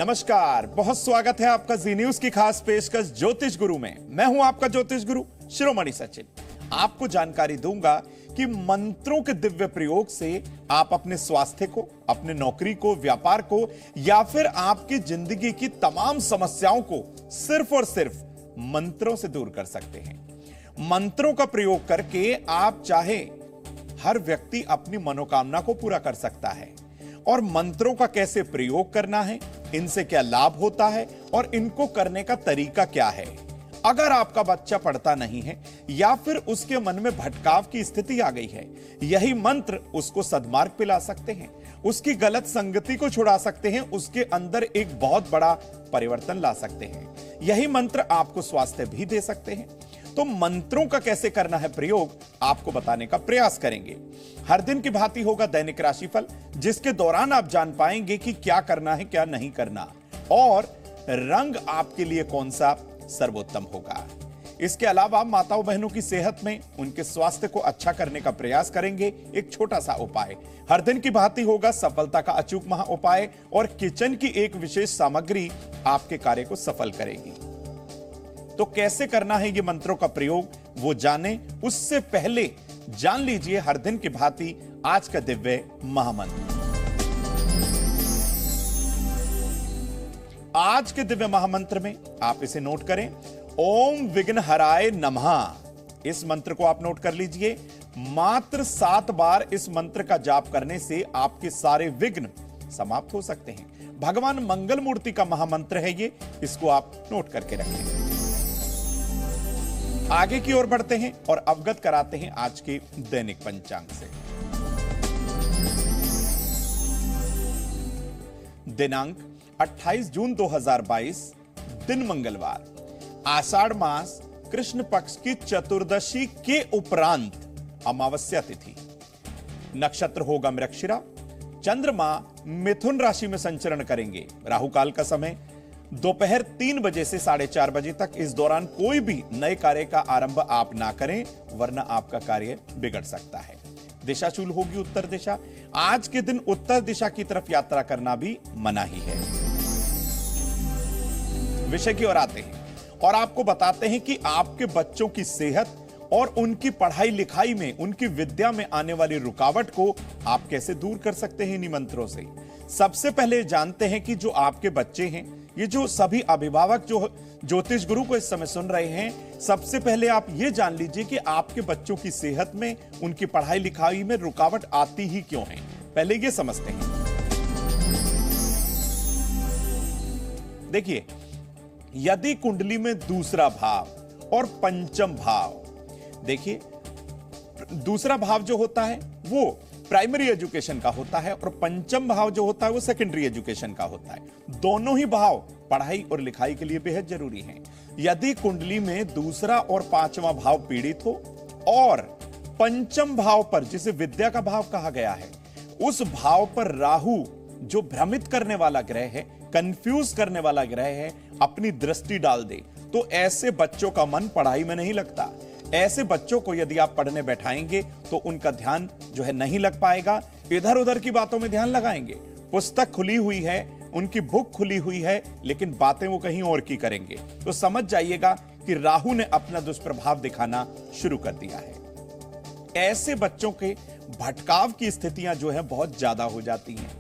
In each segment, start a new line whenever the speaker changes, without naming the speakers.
नमस्कार, बहुत स्वागत है आपका जी न्यूज की खास पेशकश ज्योतिष गुरु में। मैं हूं आपका ज्योतिष गुरु शिरोमणि सचिन। आपको जानकारी दूंगा कि मंत्रों के दिव्य प्रयोग से आप अपने स्वास्थ्य को, अपने नौकरी को, व्यापार को या फिर आपकी जिंदगी की तमाम समस्याओं को सिर्फ और सिर्फ मंत्रों से दूर कर सकते हैं। मंत्रों का प्रयोग करके आप चाहे हर व्यक्ति अपनी मनोकामना को पूरा कर सकता है। और मंत्रों का कैसे प्रयोग करना है, इनसे क्या लाभ होता है और इनको करने का तरीका क्या है। अगर आपका बच्चा पढ़ता नहीं है या फिर उसके मन में भटकाव की स्थिति आ गई है, यही मंत्र उसको सद्मार्ग पे ला सकते हैं, उसकी गलत संगति को छुड़ा सकते हैं, उसके अंदर एक बहुत बड़ा परिवर्तन ला सकते हैं। यही मंत्र आपको स्वास्थ्य भी दे सकते हैं। तो मंत्रों का कैसे करना है प्रयोग, आपको बताने का प्रयास करेंगे। हर दिन की भांति होगा दैनिक राशिफल, जिसके दौरान आप जान पाएंगे कि क्या करना है, क्या नहीं करना, और रंग आपके लिए कौन सा सर्वोत्तम होगा। इसके अलावा माताओं बहनों की सेहत में उनके स्वास्थ्य को अच्छा करने का प्रयास करेंगे। एक छोटा सा उपाय हर दिन की भांति होगा, सफलता का अचूक महा उपाय, और किचन की एक विशेष सामग्री आपके कार्य को सफल करेगी। तो कैसे करना है ये मंत्रों का प्रयोग, वो जाने उससे पहले जान लीजिए हर दिन की भांति आज का दिव्य महामंत्र। आज के दिव्य महामंत्र में आप इसे नोट करें, ओम विघ्नहराय नमः। इस मंत्र को आप नोट कर लीजिए। मात्र 7 बार इस मंत्र का जाप करने से आपके सारे विघ्न समाप्त हो सकते हैं। भगवान मंगल मूर्ति का महामंत्र है ये, इसको आप नोट करके रखें। आगे की ओर बढ़ते हैं और अवगत कराते हैं आज के दैनिक पंचांग से। दिनांक 28 जून 2022, दिन मंगलवार, आषाढ़ मास कृष्ण पक्ष की चतुर्दशी के उपरांत अमावस्या तिथि। नक्षत्र होगा मृगशिरा। चंद्रमा मिथुन राशि में संचरण करेंगे। राहु काल का समय दोपहर 3 बजे से 4:30 बजे तक। इस दौरान कोई भी नए कार्य का आरंभ आप ना करें, वरना आपका कार्य बिगड़ सकता है। दिशाशूल होगी उत्तर दिशा। आज के दिन उत्तर दिशा की तरफ यात्रा करना भी मनाही है। विषय की ओर आते हैं और आपको बताते हैं कि आपके बच्चों की सेहत और उनकी पढ़ाई लिखाई में, उनकी विद्या में आने वाली रुकावट को आप कैसे दूर कर सकते हैं इन मंत्रों से। सबसे पहले जानते हैं कि जो आपके बच्चे हैं, ये जो सभी अभिभावक जो ज्योतिष गुरु को इस समय सुन रहे हैं, सबसे पहले आप ये जान लीजिए कि आपके बच्चों की सेहत में, उनकी पढ़ाई लिखाई में रुकावट आती ही क्यों है। पहले ये समझते हैं। देखिए, यदि कुंडली में दूसरा भाव और पंचम भाव, देखिए दूसरा भाव जो होता है वो प्राइमरी एजुकेशन का होता है और पंचम भाव जो होता है वो सेकेंडरी एजुकेशन का होता है। दोनों ही भाव पढ़ाई और लिखाई के लिए बेहद जरूरी हैं। यदि कुंडली में दूसरा और 5वां भाव पीड़ित हो और पंचम भाव पर, जिसे विद्या का भाव कहा गया है, उस भाव पर राहु जो भ्रमित करने वाला ग्रह है, कंफ्यूज करने वाला ग्रह है, अपनी दृष्टि डाल दे, तो ऐसे बच्चों का मन पढ़ाई में नहीं लगता। ऐसे बच्चों को यदि आप पढ़ने बैठाएंगे तो उनका ध्यान जो है नहीं लग पाएगा, इधर उधर की बातों में ध्यान लगाएंगे। पुस्तक खुली हुई है, उनकी बुक खुली हुई है, लेकिन बातें वो कहीं और की करेंगे। तो समझ जाइएगा कि राहु ने अपना दुष्प्रभाव दिखाना शुरू कर दिया है। ऐसे बच्चों के भटकाव की स्थितियां जो है बहुत ज्यादा हो जाती हैं।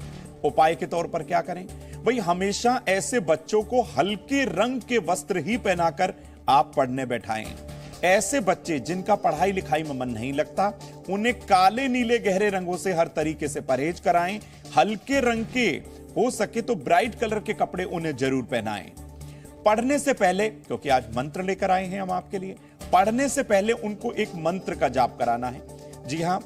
उपाय के तौर पर क्या करें भाई, हमेशा ऐसे बच्चों को हल्के रंग के वस्त्र ही पहनाकर आप पढ़ने बैठाएं। ऐसे बच्चे जिनका पढ़ाई लिखाई में मन नहीं लगता, उन्हें काले नीले गहरे रंगों से हर तरीके से परहेज कराएं। हल्के रंग के, हो सके तो ब्राइट कलर के कपड़े उन्हें जरूर पहनाएं। पढ़ने से पहले, क्योंकि आज मंत्र लेकर आए हैं हम आपके लिए, पढ़ने से पहले उनको एक मंत्र का जाप कराना है। जी हां,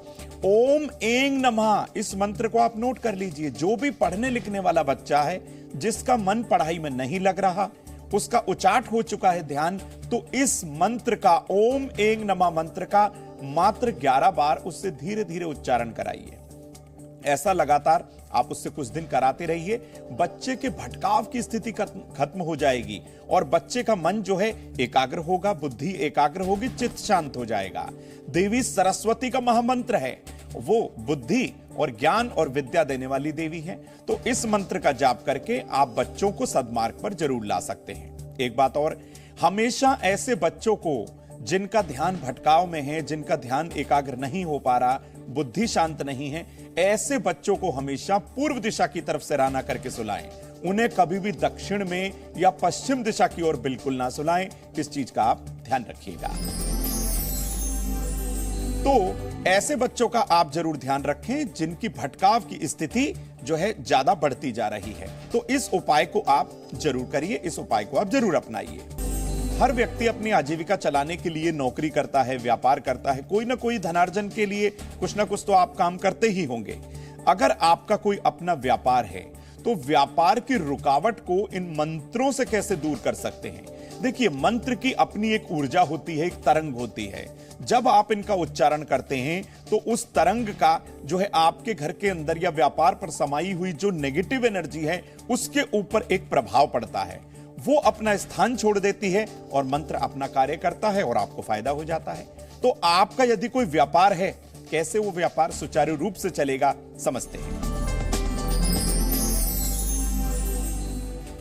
ओम ऐं नमः, इस मंत्र को आप नोट कर लीजिए। जो भी पढ़ने लिखने वाला बच्चा है, जिसका मन पढ़ाई में नहीं लग रहा, उसका उचाट हो चुका है ध्यान, तो इस मंत्र का, ओम ऐं नमः मंत्र का मात्र 11 बार उससे धीरे धीरे उच्चारण कराइए। ऐसा लगातार आप उससे कुछ दिन कराते रहिए। बच्चे के भटकाव की स्थिति खत्म हो जाएगी और बच्चे का मन जो है एकाग्र होगा, बुद्धि एकाग्र होगी, चित्त शांत हो जाएगा। देवी सरस्वती का महामंत्र है, वो बुद्धि और ज्ञान और विद्या देने वाली देवी हैं। तो इस मंत्र का जाप करके आप बच्चों को सद्मार्ग पर जरूर ला सकते हैं। एक बात और, हमेशा ऐसे बच्चों को जिनका ध्यान भटकाव में है, जिनका ध्यान एकाग्र नहीं हो पा रहा, बुद्धि शांत नहीं है, ऐसे बच्चों को हमेशा पूर्व दिशा की तरफ से राना करके सुलाएं। उन्हें कभी भी दक्षिण में या पश्चिम दिशा की ओर बिल्कुल ना सुलाएं। इस चीज का आप ध्यान रखिएगा। तो ऐसे बच्चों का आप जरूर ध्यान रखें जिनकी भटकाव की स्थिति जो है ज्यादा बढ़ती जा रही है। तो इस उपाय को आप जरूर करिए, इस उपाय को आप जरूर अपनाइए। हर व्यक्ति अपनी आजीविका चलाने के लिए नौकरी करता है, व्यापार करता है, कोई ना कोई धनार्जन के लिए कुछ ना कुछ तो आप काम करते ही होंगे। अगर आपका कोई अपना व्यापार है तो व्यापार की रुकावट को इन मंत्रों से कैसे दूर कर सकते हैं? देखिए, मंत्र की अपनी एक ऊर्जा होती है, एक तरंग होती है। जब आप इनका उच्चारण करते हैं तो उस तरंग का जो है आपके घर के अंदर या व्यापार पर समाई हुई जो नेगेटिव एनर्जी है उसके ऊपर एक प्रभाव पड़ता है। वो अपना स्थान छोड़ देती है और मंत्र अपना कार्य करता है और आपको फायदा हो जाता है। तो आपका यदि कोई व्यापार है, कैसे वो व्यापार सुचारू रूप से चलेगा, समझते हैं।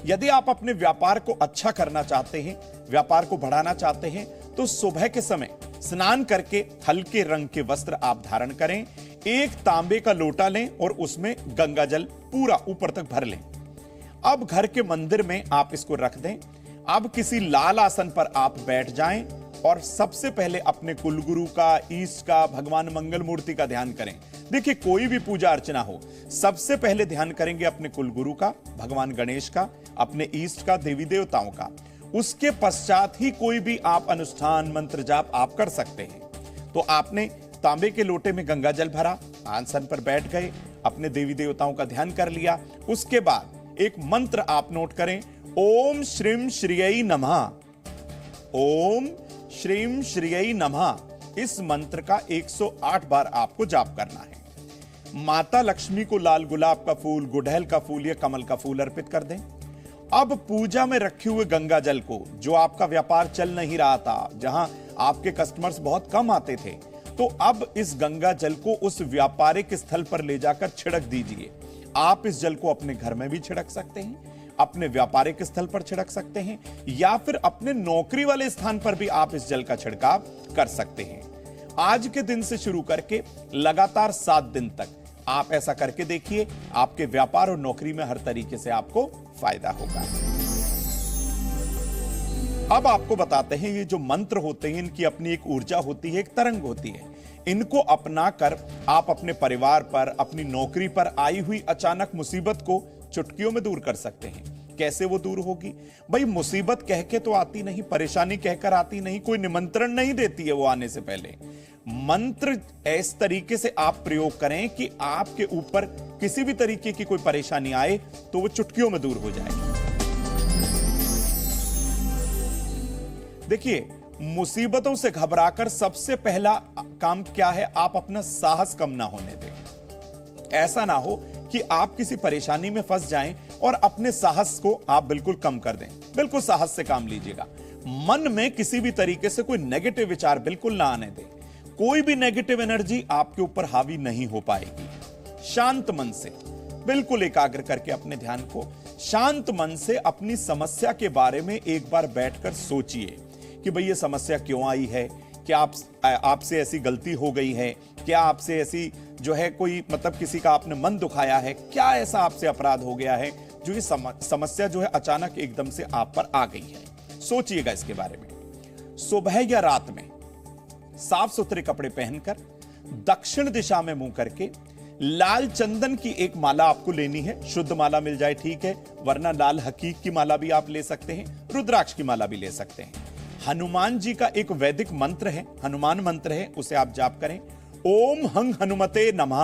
यदि आप अपने व्यापार को अच्छा करना चाहते हैं, व्यापार को बढ़ाना चाहते हैं, तो सुबह के समय स्नान करके हल्के रंग के वस्त्र आप धारण करें, एक तांबे का लोटा लें और उसमें गंगा जल पूरा ऊपर तक भर लें। अब घर के मंदिर में आप इसको रख दें। अब किसी लाल आसन पर आप बैठ जाएं और सबसे पहले अपने कुलगुरु का, ईष्ट का, भगवान मंगल मूर्ति का ध्यान करें। देखिए, कोई भी पूजा अर्चना हो, सबसे पहले ध्यान करेंगे अपने कुलगुरु का, भगवान गणेश का, अपने ईष्ट का, देवी देवताओं का। उसके पश्चात ही कोई भी आप अनुष्ठान, मंत्र जाप आप कर सकते हैं। तो आपने तांबे के लोटे में गंगा जल भरा, आसन पर बैठ गए, अपने देवी देवताओं का ध्यान कर लिया। उसके बाद एक मंत्र आप नोट करें, ओम श्रीम श्रीयै नमः। ओम श्रीम श्रीयै नमः। इस मंत्र का 108 बार आपको जाप करना है। माता लक्ष्मी को लाल गुलाब का फूल, गुड़हल का फूल या कमल का फूल अर्पित कर दें। अब पूजा में रखे हुए गंगा जल को, जो आपका व्यापार चल नहीं रहा था, जहां आपके कस्टमर्स बहुत कम आते थे, तो अब इस गंगा जल को उस व्यापारिक स्थल पर ले जाकर छिड़क दीजिए। आप इस जल को अपने घर में भी छिड़क सकते हैं, अपने व्यापारिक स्थल पर छिड़क सकते हैं, या फिर अपने नौकरी वाले स्थान पर भी आप इस जल का छिड़काव कर सकते हैं। आज के दिन से शुरू करके लगातार 7 दिन तक आप ऐसा करके देखिए। आपके व्यापार और नौकरी में हर तरीके से आपको फायदा होगा। अब आपको बताते हैं, ये जो मंत्र होते हैं इनकी अपनी एक ऊर्जा होती है, एक तरंग होती है। इनको अपनाकर आप अपने परिवार पर, अपनी नौकरी पर आई हुई अचानक मुसीबत को चुटकियों में दूर कर सकते हैं। कैसे वो दूर होगी? भाई, मुसीबत कह के तो आती नहीं, परेशानी कहकर आती नहीं, कोई निमंत्रण नहीं देती है वो आने से पहले। मंत्र इस तरीके से आप प्रयोग करें कि आपके ऊपर किसी भी तरीके की कोई परेशानी आए तो वो चुटकियों में दूर हो जाएगी। देखिए, मुसीबतों से घबराकर सबसे पहला काम क्या है? आप अपना साहस कम ना होने दें। ऐसा ना हो कि आप किसी परेशानी में फंस जाएं और अपने साहस को आप बिल्कुल कम कर दें। बिल्कुल साहस से काम लीजिएगा। मन में किसी भी तरीके से कोई नेगेटिव विचार बिल्कुल ना आने दें। कोई भी नेगेटिव एनर्जी आपके ऊपर हावी नहीं हो पाएगी। शांत मन से, बिल्कुल एकाग्र करके अपने ध्यान को शांत मन से अपनी समस्या के बारे में एक बार बैठकर सोचिए कि भाई ये समस्या क्यों आई है, क्या आपसे ऐसी गलती हो गई है, क्या आपसे ऐसी जो है कोई मतलब किसी का आपने मन दुखाया है, क्या ऐसा आपसे अपराध हो गया है जो ये समस्या जो है अचानक एकदम से आप पर आ गई है। सोचिएगा इसके बारे में। सुबह या रात में साफ सुथरे कपड़े पहनकर दक्षिण दिशा में मुंह करके लाल चंदन की एक माला आपको लेनी है। शुद्ध माला मिल जाए ठीक है, वरना लाल हकीक की माला भी आप ले सकते हैं, रुद्राक्ष की माला भी ले सकते हैं। हनुमान जी का एक वैदिक मंत्र है, हनुमान मंत्र है, उसे आप जाप करें। ओम हंग हनुमते नमः।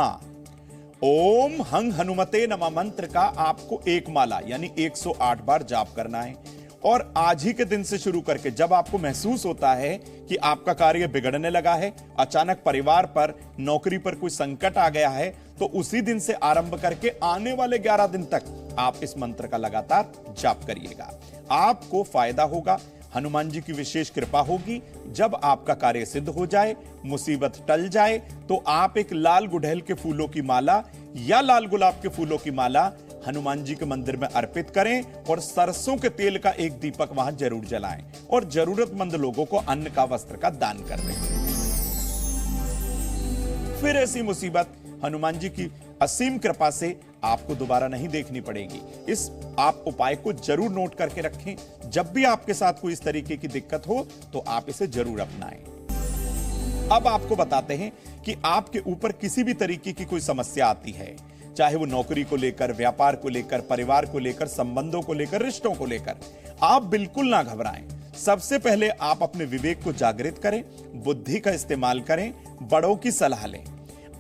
ओम हंग हनुमते नमः मंत्र का आपको एक माला यानी 108 बार जाप करना है। और आज ही के दिन से शुरू करके जब आपको महसूस होता है कि आपका कार्य बिगड़ने लगा है, अचानक परिवार पर, नौकरी पर कोई संकट आ गया है, तो उसी दिन से आरंभ करके आने वाले 11 दिन तक आप इस मंत्र का लगातार जाप करिएगा। आपको फायदा होगा, हनुमान जी की विशेष कृपा होगी। जब आपका कार्य सिद्ध हो जाए, मुसीबत टल जाए, तो आप एक लाल गुड़हल के फूलों की माला या लाल गुलाब के फूलों की माला हनुमान जी के मंदिर में अर्पित करें और सरसों के तेल का एक दीपक वहां जरूर जलाएं और जरूरतमंद लोगों को अन्न का, वस्त्र का दान कर दें। फिर ऐसी मुसीबत हनुमान जी की असीम कृपा से आपको दोबारा नहीं देखनी पड़ेगी। इस आप उपाय को जरूर नोट करके रखें। जब भी आपके साथ कोई इस तरीके की दिक्कत हो तो आप इसे जरूर अपनाएं। अब आपको बताते हैं कि आपके ऊपर किसी भी तरीके की कोई समस्या आती है, चाहे वो नौकरी को लेकर, व्यापार को लेकर, परिवार को लेकर, संबंधों को लेकर, रिश्तों को लेकर, आप बिल्कुल ना घबराएं। सबसे पहले आप अपने विवेक को जागृत करें, बुद्धि का इस्तेमाल करें, बड़ों की सलाह लें।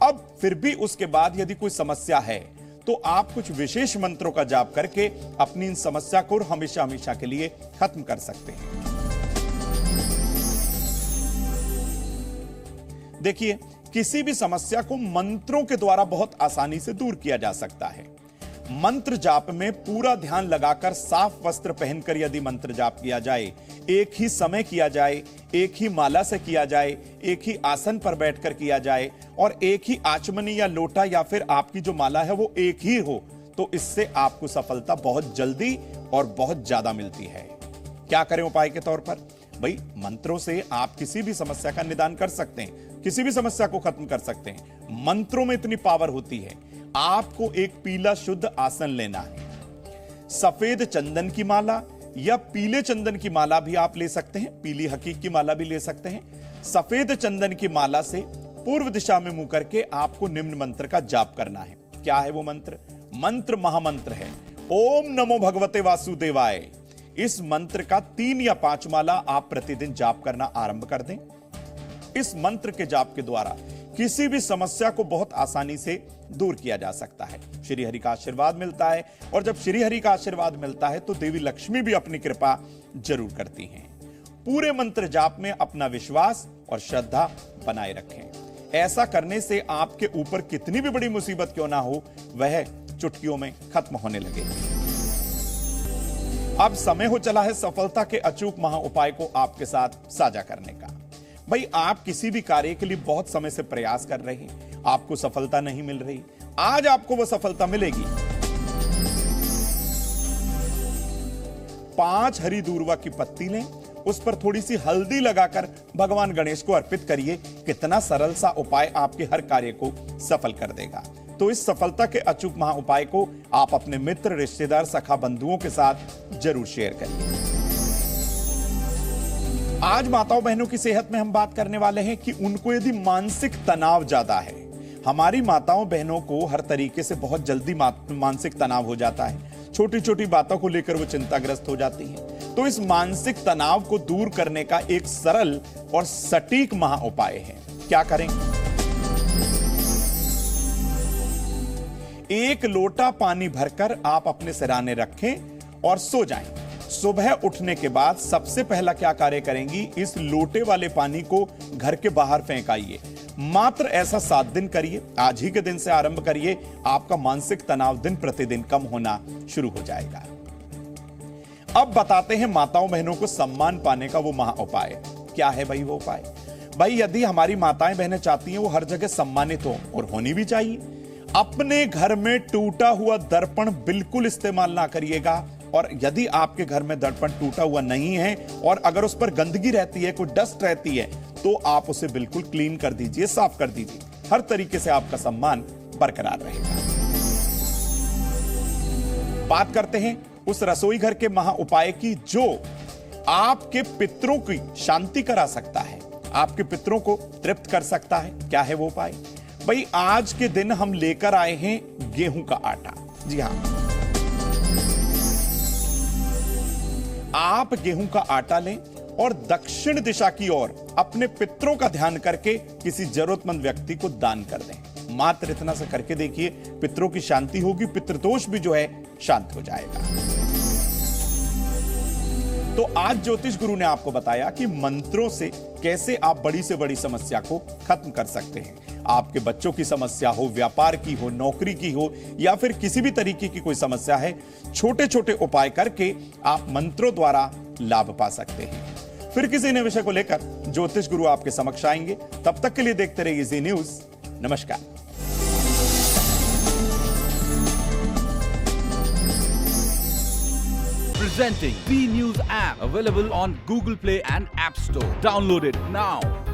अब फिर भी उसके बाद यदि कोई समस्या है तो आप कुछ विशेष मंत्रों का जाप करके अपनी इन समस्या को हमेशा हमेशा के लिए खत्म कर सकते हैं। देखिए, किसी भी समस्या को मंत्रों के द्वारा बहुत आसानी से दूर किया जा सकता है। मंत्र जाप में पूरा ध्यान लगाकर साफ वस्त्र पहनकर यदि मंत्र जाप किया जाए, एक ही समय किया जाए, एक ही माला से किया जाए, एक ही आसन पर बैठकर किया जाए और एक ही आचमनी या लोटा या फिर आपकी जो माला है वो एक ही हो, तो इससे आपको सफलता बहुत जल्दी और बहुत ज्यादा मिलती है। क्या करें उपाय के तौर पर? भाई, मंत्रों से आप किसी भी समस्या का निदान कर सकते हैं, किसी भी समस्या को खत्म कर सकते हैं। मंत्रों में इतनी पावर होती है। आपको एक पीला शुद्ध आसन लेना है, सफेद चंदन की माला या पीले चंदन की माला भी आप ले सकते हैं, पीली हकीक की माला भी ले सकते हैं। सफेद चंदन की माला से पूर्व दिशा में मुंह करके आपको निम्न मंत्र का जाप करना है। क्या है वो मंत्र? मंत्र महामंत्र है, ओम नमो भगवते वासुदेवाय। इस मंत्र का 3 या 5 माला आप प्रतिदिन जाप करना आरंभ कर दें। इस मंत्र के जाप के द्वारा किसी भी समस्या को बहुत आसानी से दूर किया जा सकता है। श्री हरि का आशीर्वाद मिलता है और जब श्री हरि का आशीर्वाद मिलता है तो देवी लक्ष्मी भी अपनी कृपा जरूर करती हैं। पूरे मंत्र जाप में अपना विश्वास और श्रद्धा बनाए रखें। ऐसा करने से आपके ऊपर कितनी भी बड़ी मुसीबत क्यों ना हो, वह चुटकियों में खत्म होने लगेगी। अब समय हो चला है सफलता के अचूक महा उपाय को आपके साथ साझा करने का। भाई, आप किसी भी कार्य के लिए बहुत समय से प्रयास कर रहे हैं, आपको सफलता नहीं मिल रही, आज आपको वो सफलता मिलेगी। 5 हरी दूर्वा की पत्ती लें, उस पर थोड़ी सी हल्दी लगाकर भगवान गणेश को अर्पित करिए। कितना सरल सा उपाय आपके हर कार्य को सफल कर देगा। तो इस सफलता के अचूक महा उपाय को आप अपने मित्र, रिश्तेदार, सखा, बंधुओं के साथ जरूर शेयर करिए। आज माताओं बहनों की सेहत में हम बात करने वाले हैं कि उनको यदि मानसिक तनाव ज्यादा है, हमारी माताओं बहनों को हर तरीके से बहुत जल्दी मानसिक तनाव हो जाता है, छोटी छोटी बातों को लेकर वो चिंताग्रस्त हो जाती हैं। तो इस मानसिक तनाव को दूर करने का एक सरल और सटीक महा उपाय है। क्या करें? 1 लोटा पानी भरकर आप अपने सिरहाने रखें और सो जाएं। सुबह उठने के बाद सबसे पहला क्या कार्य करेंगी, इस लोटे वाले पानी को घर के बाहर फेंक आइए। मात्र ऐसा 7 दिन करिए, आज ही के दिन से आरंभ करिए। आपका मानसिक तनाव दिन प्रतिदिन कम होना शुरू हो जाएगा। अब बताते हैं माताओं बहनों को सम्मान पाने का वो महा उपाय। क्या है भाई वो उपाय? भाई, यदि हमारी माताएं बहनें चाहती हैं वो हर जगह सम्मानित हो, और होनी भी चाहिए, अपने घर में टूटा हुआ दर्पण बिल्कुल इस्तेमाल ना करिएगा। और यदि आपके घर में दर्पण टूटा हुआ नहीं है और अगर उस पर गंदगी रहती है, कोई डस्ट रहती है, तो आप उसे बिल्कुल क्लीन कर दीजिए, साफ कर दीजिए। हर तरीके से आपका सम्मान बरकरार रहेगा। बात करते हैं उस रसोई घर के महा उपाय की जो आपके पितरों की शांति करा सकता है, आपके पितरों को तृप्त कर सकता है। क्या है वो उपाय? भाई, आज के दिन हम लेकर आए हैं गेहूं का आटा। जी हां, आप गेहूं का आटा लें और दक्षिण दिशा की ओर अपने पितरों का ध्यान करके किसी जरूरतमंद व्यक्ति को दान कर दें। मात्र इतना से करके देखिए, पितरों की शांति होगी, पितृदोष भी जो है शांत हो जाएगा। तो आज ज्योतिष गुरु ने आपको बताया कि मंत्रों से कैसे आप बड़ी से बड़ी समस्या को खत्म कर सकते हैं। आपके बच्चों की समस्या हो, व्यापार की हो, नौकरी की हो, या फिर किसी भी तरीके की कोई समस्या है, छोटे छोटे उपाय करके आप मंत्रों द्वारा लाभ पा सकते हैं। फिर किसी नए विषय को लेकर ज्योतिष गुरु आपके समक्ष आएंगे। तब तक के लिए देखते रहिए जी न्यूज। नमस्कार।
Presenting V News app, available on Google Play and App Store. Download it now.